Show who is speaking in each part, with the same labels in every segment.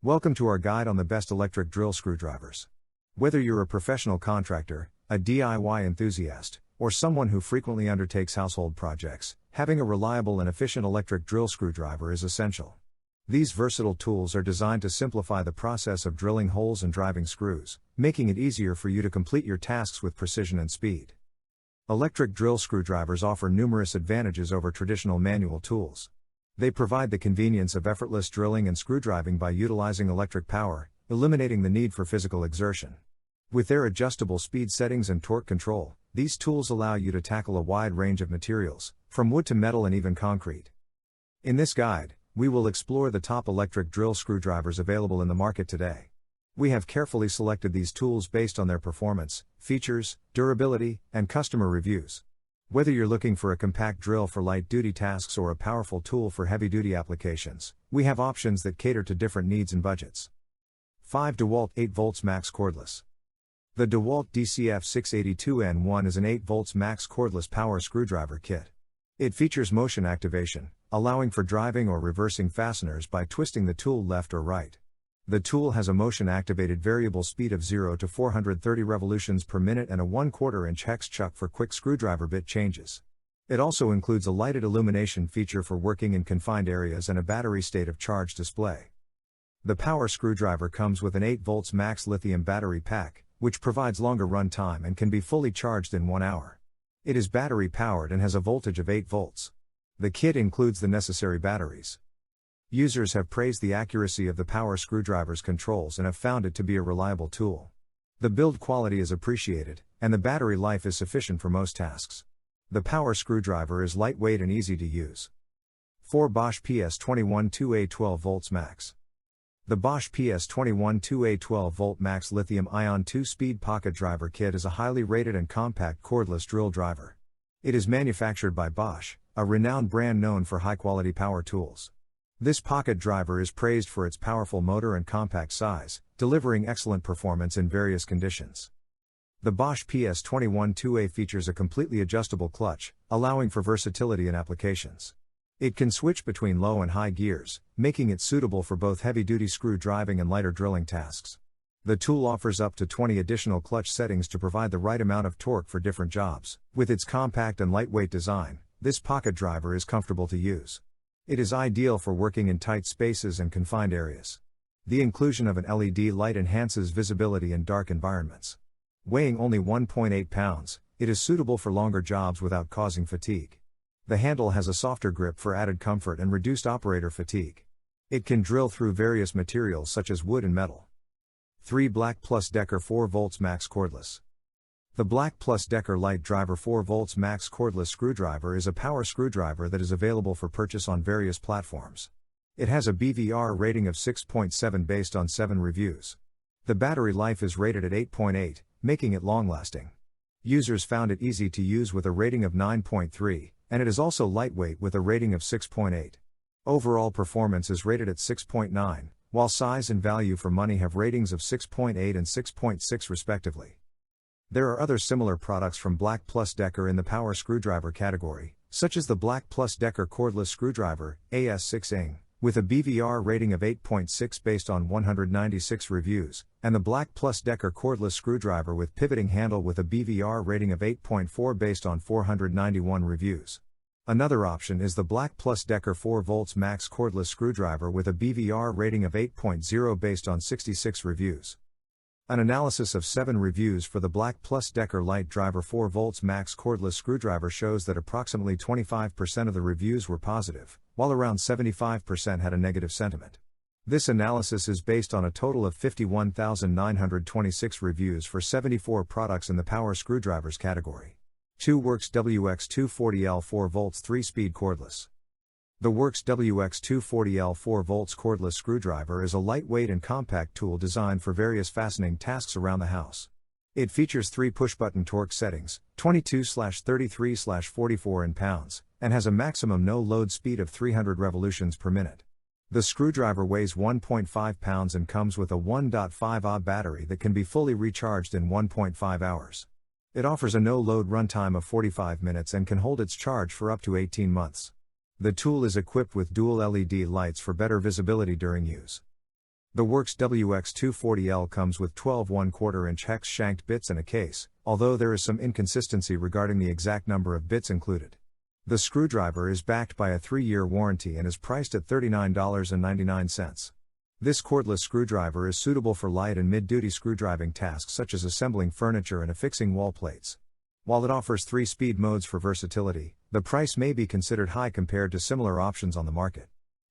Speaker 1: Welcome to our guide on the best electric drill screwdrivers. Whether you're a professional contractor, a DIY enthusiast, or someone who frequently undertakes household projects, having a reliable and efficient electric drill screwdriver is essential. These versatile tools are designed to simplify the process of drilling holes and driving screws, making it easier for you to complete your tasks with precision and speed. Electric drill screwdrivers offer numerous advantages over traditional manual tools. They provide the convenience of effortless drilling and screwdriving by utilizing electric power, eliminating the need for physical exertion. With their adjustable speed settings and torque control, these tools allow you to tackle a wide range of materials, from wood to metal and even concrete. In this guide, we will explore the top electric drill screwdrivers available in the market today. We have carefully selected these tools based on their performance, features, durability, and customer reviews. Whether you're looking for a compact drill for light-duty tasks or a powerful tool for heavy-duty applications, we have options that cater to different needs and budgets. 5. DeWalt 8V MAX Cordless. The DeWalt DCF682N1 is an 8V MAX cordless power screwdriver kit. It features motion activation, allowing for driving or reversing fasteners by twisting the tool left or right. The tool has a motion-activated variable speed of 0 to 430 revolutions per minute and a 1/4 inch hex chuck for quick screwdriver bit changes. It also includes a lighted illumination feature for working in confined areas and a battery state of charge display. The power screwdriver comes with an 8V MAX lithium battery pack, which provides longer run time and can be fully charged in 1 hour. It is battery powered and has a voltage of 8 volts. The kit includes the necessary batteries. Users have praised the accuracy of the power screwdriver's controls and have found it to be a reliable tool. The build quality is appreciated, and the battery life is sufficient for most tasks. The power screwdriver is lightweight and easy to use. 4. Bosch PS21 2A12V MAX. The Bosch PS21 2A12V MAX lithium-ion 2-speed pocket driver kit is a highly rated and compact cordless drill driver. It is manufactured by Bosch, a renowned brand known for high-quality power tools. This pocket driver is praised for its powerful motor and compact size, delivering excellent performance in various conditions. The Bosch PS21 2A features a completely adjustable clutch, allowing for versatility in applications. It can switch between low and high gears, making it suitable for both heavy-duty screw driving and lighter drilling tasks. The tool offers up to 20 additional clutch settings to provide the right amount of torque for different jobs. With its compact and lightweight design, this pocket driver is comfortable to use. It is ideal for working in tight spaces and confined areas. The inclusion of an LED light enhances visibility in dark environments. Weighing only 1.8 pounds, it is suitable for longer jobs without causing fatigue. The handle has a softer grip for added comfort and reduced operator fatigue. It can drill through various materials such as wood and metal. 3. BLACKDECKER 4V MAX Cordless. The BLACKDECKER Light Driver 4V MAX Cordless Screwdriver is a power screwdriver that is available for purchase on various platforms. It has a BVR rating of 6.7 based on 7 reviews. The battery life is rated at 8.8, making it long-lasting. Users found it easy to use with a rating of 9.3, and it is also lightweight with a rating of 6.8. Overall performance is rated at 6.9, while size and value for money have ratings of 6.8 and 6.6 respectively. There are other similar products from BLACKDECKER in the power screwdriver category, such as the BLACKDECKER Cordless Screwdriver, AS6ING, with a BVR rating of 8.6 based on 196 reviews, and the BLACKDECKER Cordless Screwdriver with Pivoting Handle with a BVR rating of 8.4 based on 491 reviews. Another option is the BLACKDECKER 4V MAX Cordless Screwdriver with a BVR rating of 8.0 based on 66 reviews. An analysis of 7 reviews for the BLACKDECKER Light Driver 4V MAX Cordless Screwdriver shows that approximately 25% of the reviews were positive, while around 75% had a negative sentiment. This analysis is based on a total of 51,926 reviews for 74 products in the power screwdrivers category. 2. Worx WX240L4V 3-speed cordless. The Worx WX240L4V cordless screwdriver is a lightweight and compact tool designed for various fastening tasks around the house. It features 3 push-button torque settings, 22/33/44 in pounds, and has a maximum no-load speed of 300 revolutions per minute. The screwdriver weighs 1.5 pounds and comes with a 1.5 Ah battery that can be fully recharged in 1.5 hours. It offers a no-load runtime of 45 minutes and can hold its charge for up to 18 months. The tool is equipped with dual LED lights for better visibility during use. The Worx WX240L comes with 12 1/4-inch hex shanked bits and a case, although there is some inconsistency regarding the exact number of bits included. The screwdriver is backed by a 3-year warranty and is priced at $39.99. This cordless screwdriver is suitable for light and mid-duty screwdriving tasks such as assembling furniture and affixing wall plates. While it offers 3 speed modes for versatility, the price may be considered high compared to similar options on the market.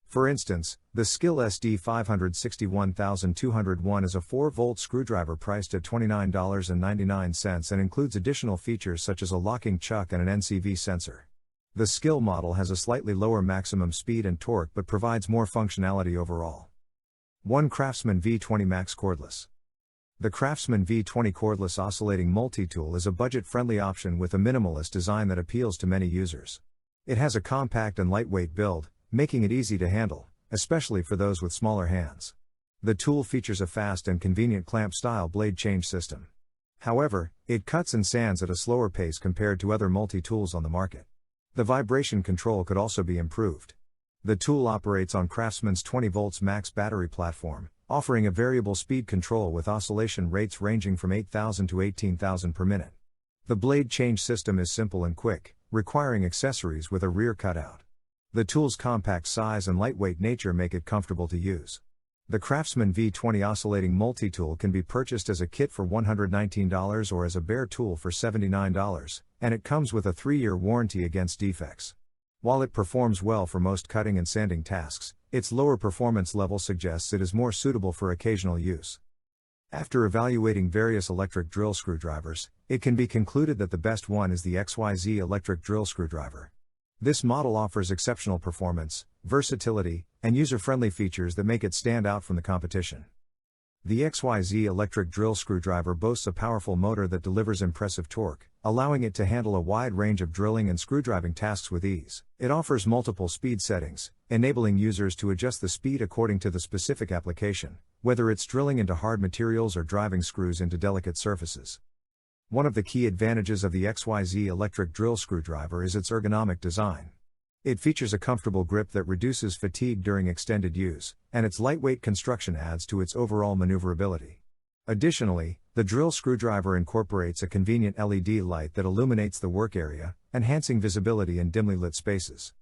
Speaker 1: For instance, the Skill SD 561201 is a 4-volt screwdriver priced at $29.99 and includes additional features such as a locking chuck and an NCV sensor. The Skill model has a slightly lower maximum speed and torque but provides more functionality overall. 1 Craftsman V20 MAX Cordless. The Craftsman V20 cordless oscillating multi-tool is a budget-friendly option with a minimalist design that appeals to many users. It has a compact and lightweight build, making it easy to handle, especially for those with smaller hands. The tool features a fast and convenient clamp-style blade change system. However, it cuts and sands at a slower pace compared to other multi-tools on the market. The vibration control could also be improved. The tool operates on Craftsman's 20V MAX battery platform, offering a variable speed control with oscillation rates ranging from 8,000 to 18,000 per minute. The blade change system is simple and quick, requiring accessories with a rear cutout. The tool's compact size and lightweight nature make it comfortable to use. The Craftsman V20 oscillating multi-tool can be purchased as a kit for $119 or as a bare tool for $79, and it comes with a 3-year warranty against defects. While it performs well for most cutting and sanding tasks, its lower performance level suggests it is more suitable for occasional use. After evaluating various electric drill screwdrivers, it can be concluded that the best one is the XYZ electric drill screwdriver. This model offers exceptional performance, versatility, and user-friendly features that make it stand out from the competition. The XYZ electric drill screwdriver boasts a powerful motor that delivers impressive torque, allowing it to handle a wide range of drilling and screwdriving tasks with ease. It offers multiple speed settings, enabling users to adjust the speed according to the specific application, whether it's drilling into hard materials or driving screws into delicate surfaces. One of the key advantages of the XYZ electric drill screwdriver is its ergonomic design. It features a comfortable grip that reduces fatigue during extended use, and its lightweight construction adds to its overall maneuverability. Additionally, the drill screwdriver incorporates a convenient LED light that illuminates the work area, enhancing visibility in dimly lit spaces.